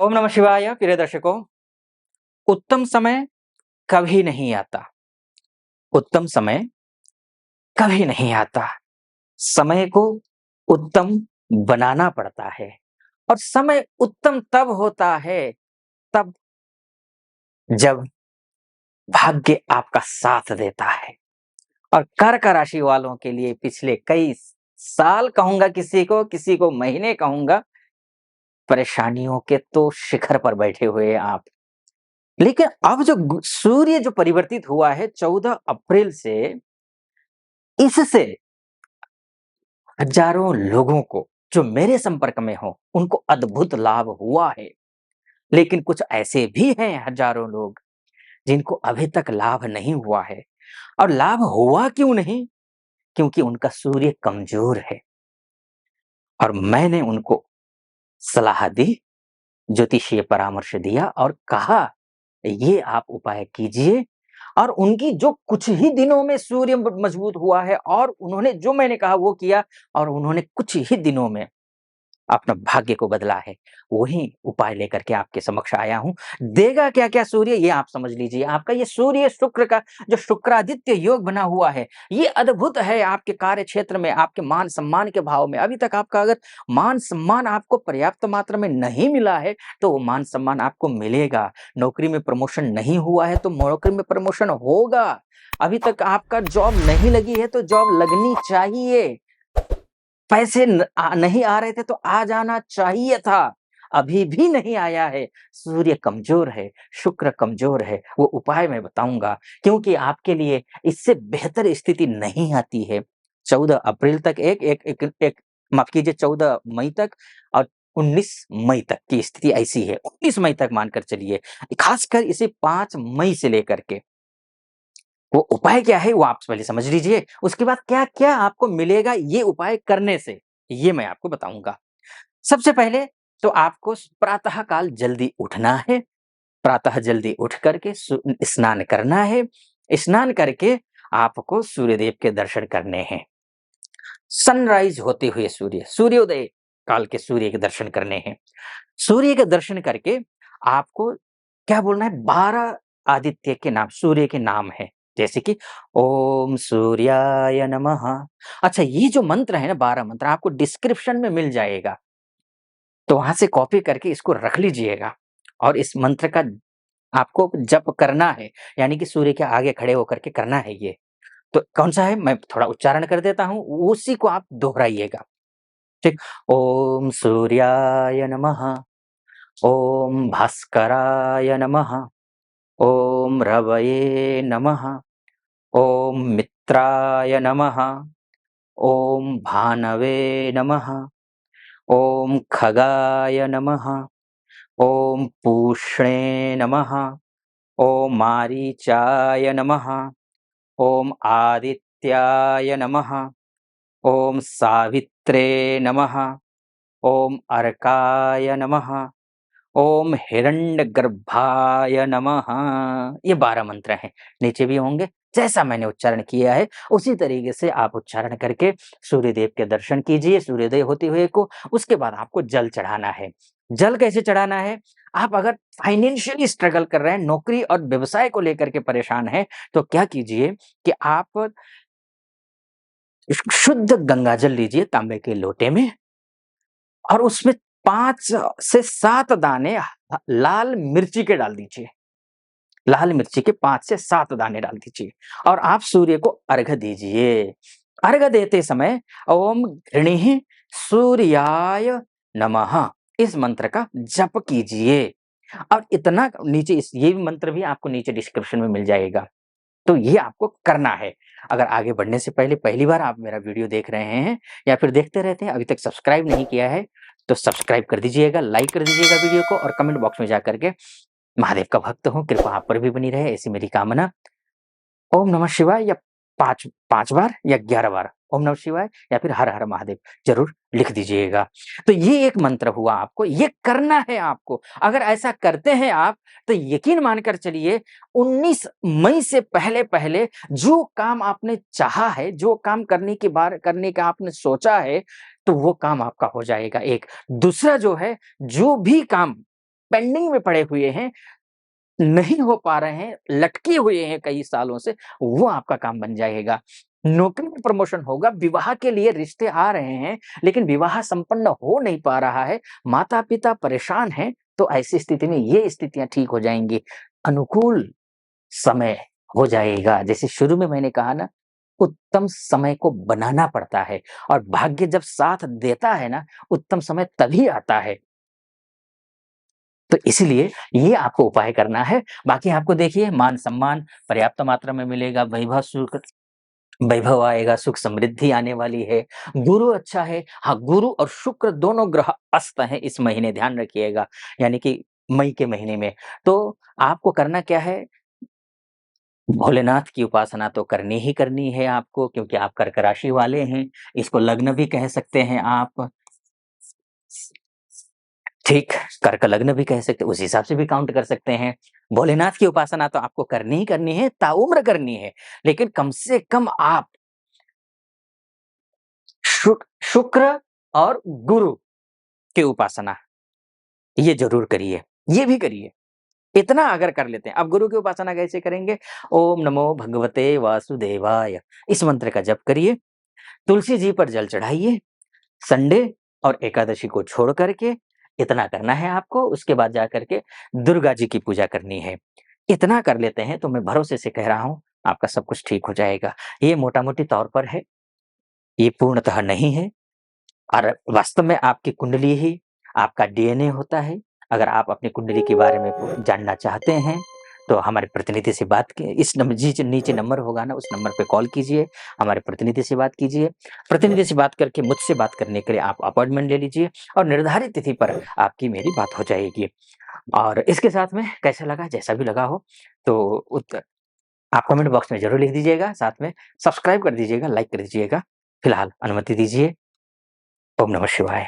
ओम नमः शिवाय प्रिय दर्शकों। उत्तम समय कभी नहीं आता। उत्तम समय कभी नहीं आता। समय को उत्तम बनाना पड़ता है और समय उत्तम तब होता है तब जब भाग्य आपका साथ देता है। और कर्क राशि वालों के लिए पिछले कई साल कहूंगा, किसी को महीने कहूंगा, परेशानियों के तो शिखर पर बैठे हुए हैं आप। लेकिन अब जो सूर्य जो परिवर्तित हुआ है 14 अप्रैल से, इससे हजारों लोगों को जो मेरे संपर्क में हो उनको अद्भुत लाभ हुआ है। लेकिन कुछ ऐसे भी हैं हजारों लोग जिनको अभी तक लाभ नहीं हुआ है। और लाभ हुआ क्यों नहीं? क्योंकि उनका सूर्य कमजोर है। और मैंने उनको सलाह दी, ज्योतिषीय परामर्श दिया और कहा ये आप उपाय कीजिए। और उनकी जो कुछ ही दिनों में सूर्य मजबूत हुआ है और उन्होंने जो मैंने कहा वो किया और उन्होंने कुछ ही दिनों में अपना भाग्य को बदला है। वही उपाय लेकर के आपके समक्ष आया हूँ। देगा क्या-क्या सूर्य, ये आप समझ लीजिए। आपका ये सूर्य शुक्र का जो शुक्रादित्य योग बना हुआ है, ये अद्भुत है आपके कार्य क्षेत्र में, आपके मान-सम्मान के भाव में। अभी तक आपका अगर मान-सम्मान आपको पर्याप्त मात्रा में नहीं मिला है, तो वो मान-सम्मान आपको मिलेगा। नौकरी में प्रमोशन नहीं हुआ है, तो नौकरी में प्रमोशन होगा। अभी तक आपका जॉब नहीं लगी है, तो जॉब लगनी चाहिए। पैसे नहीं आ रहे थे तो आ जाना चाहिए था, अभी भी नहीं आया है। सूर्य कमज़ोर है, शुक्र कमज़ोर है, वो उपाय मैं बताऊँगा, क्योंकि आपके लिए इससे बेहतर स्थिति नहीं आती है। 14 अप्रैल तक एक एक एक एक माफ़ कीजिए, 14 मई तक और 19 मई तक की स्थिति ऐसी है। 19 मई तक मानकर चलिए, खासकर इसे 5 मई से लेकर के वो उपाय क्या है वो आप पहले समझ लीजिए, उसके बाद क्या-क्या आपको मिलेगा ये उपाय करने से, ये मैं आपको बताऊँगा। सबसे पहले तो आपको प्रातः काल जल्दी उठना है, प्रातः जल्दी उठ कर के स्नान करना है, स्नान करके आपको सूर्यदेव के दर्शन करने हैं। सनराइज़ होते हुए सूर्योदय काल के सूर्य के दर्शन करने हैं। सूर्य के दर्शन करके आपको क्या बोलना है, 12 आदित्य के नाम, सूर्य के नाम है। जैसे कि ओम सूर्याय नमः। अच्छा, ये जो मंत्र है ना, 12 मंत्र आपको डिस्क्रिप्शन में मिल जाएगा। तो वहाँ से कॉपी करके इसको रख लीजिएगा और इस मंत्र का आपको जप करना है, यानी कि सूर्य के आगे खड़े होकर के करना है ये। तो कौन-सा है मैं थोड़ा उच्चारण कर देता हूँ, उसी को आप दोहराइएगा। ठीक? ओम सूर्याय नमः, ओम भास्कराय नमः, ओम रवये नमः, ओम मित्राय नमः, ओम भानवे नमः, ओम खगाय नमः, ओम पूष्णे नमः, ओम मारीचाय नमः, ओम आदित्याय नमः, ओम सावित्रे नमः, ओम अर्काय नमः, ओम हिरण्यगर्भाय नमः। ये 12 मंत्र हैं, नीचे भी होंगे। जैसा मैंने उच्चारण किया है, उसी तरीके से आप उच्चारण करके सूर्यदेव के दर्शन कीजिए सूर्योदय होते हुए को। उसके बाद आपको जल चढ़ाना है। जल कैसे चढ़ाना है? आप अगर फाइनेंशियली स्ट्रगल कर रहे हैं, नौकरी और व्यवसाय को लेकर के परेशान हैं, तो क्या कीजिए कि आप शुद्ध गंगा जल लीजिए तांबे के लोटे में और उसमें 5 से 7 दाने लाल मिर्ची के डाल दीजिए। लाल मिर्ची के 5 से 7 दाने डाल दीजिए और आप सूर्य को अर्घ दीजिए। अर्घ देते समय ओम घृणिः सूर्याय नमः इस मंत्र का जप कीजिए। और इतना नीचे ये भी मंत्र भी आपको नीचे डिस्क्रिप्शन में मिल जाएगा। तो ये आपको करना है। अगर आगे बढ़ने से पहले पहली बार आप मेरा वीडियो देख रहे हैं या फिर देखते रहते हैं, अभी तक सब्सक्राइब नहीं किया है, तो सब्सक्राइब कर दीजिएगा, लाइक कर दीजिएगा वीडियो को और कमेंट बॉक्स में जाकर के महादेव का भक्त हूँ, कृपा आप पर भी बनी रहे, ऐसी मेरी कामना। ओम नमः शिवाय या 5 बार या 11 बार ओम नमः शिवाय या फिर हर हर महादेव ज़रूर लिख दीजिएगा। तो ये एक मंत्र हुआ, आपको ये करना है आपको। अगर ऐसा करते हैं आप, तो यकीन मानकर चलिए 19 मई से पहले-पहले जो काम आपने चाहा है, जो काम करने का आपने सोचा है, तो वो काम आपका हो जाएगा एक। दूसरा जो है, जो भी काम पेंडिंग में पड़े हुए हैं, नहीं हो पा रहे हैं, लटके हुए हैं कई सालों से, वो आपका काम बन जाएगा। नौकरी में प्रमोशन होगा, विवाह के लिए रिश्ते आ रहे हैं, लेकिन विवाह संपन्न हो नहीं पा रहा है, माता-पिता परेशान हैं, तो ऐसी स्थिति में ये स्थितियाँ ठीक हो जाएँगी। अनुकूल समय हो जाएगा, जैसे शुरू में मैंने कहा ना, उत्तम समय को बनाना पड़ता है और भाग्य जब साथ देता है ना, उत्तम समय तभी आता है। तो इसलिए ये आपको उपाय करना है। बाकी आपको देखिए मान-सम्मान पर्याप्त मात्रा में मिलेगा, वैभव आएगा, सुख समृद्धि आने वाली है। गुरु अच्छा है, हाँ, गुरु और शुक्र दोनों ग्रह अस्त हैं इस महीने, ध्यान रखिएगा, यानी कि मई के महीने में। तो आपको करना क्या है, भोलेनाथ की उपासना तो करनी ही करनी है आपको, क्योंकि आप कर्क राशि वाले हैं, इसको लग्न भी कह सकते हैं आप। ठीक, कर्क लग्न भी कह सकते हैं, उस हिसाब से भी काउंट कर सकते हैं। भोलेनाथ की उपासना तो आपको करनी ही करनी है, ताउम्र करनी है, लेकिन कम से कम आप शुक्र और गुरु की उपासना ये ज़रूर करिए, ये भी करिए। इतना अगर कर लेते हैं, अब गुरु की उपासना कैसे करेंगे? ओम नमो भगवते वासुदेवाय, इस मंत्र का जप करिए, तुलसी जी पर जल चढ़ाइए, संडे और एकादशी को छोड़ कर के इतना करना है आपको, उसके बाद जाकर के दुर्गा जी की पूजा करनी है। इतना कर लेते हैं तो मैं भरोसे से कह रहा हूँ, आपका सब कुछ ठीक हो जाएगा। ये मोटा-मोटी तौर पर है, ये पूर्णतः नहीं है और वास्तव में आपकी कुंडली ही आपका डीएनए होता है। अगर आप अपनी कुंडली के बारे में जानना चाहते हैं, तो हमारे प्रतिनिधि से बात की इस नंबर जी जो नीचे नंबर होगा ना, उस नंबर पे कॉल कीजिए, हमारे प्रतिनिधि से बात कीजिए। प्रतिनिधि से बात करके मुझसे बात करने के लिए आप अपॉइंटमेंट ले लीजिए और निर्धारित तिथि पर आपकी मेरी बात हो जाएगी। और इसके साथ में कैसा लगा, जैसा भी लगा हो, तो उत आप कमेंट बॉक्स में ज़रूर लिख दीजिएगा, साथ में सब्सक्राइब कर दीजिएगा, लाइक कर दीजिएगा। फिलहाल अनुमति दीजिए। ओम नमः शिवाय।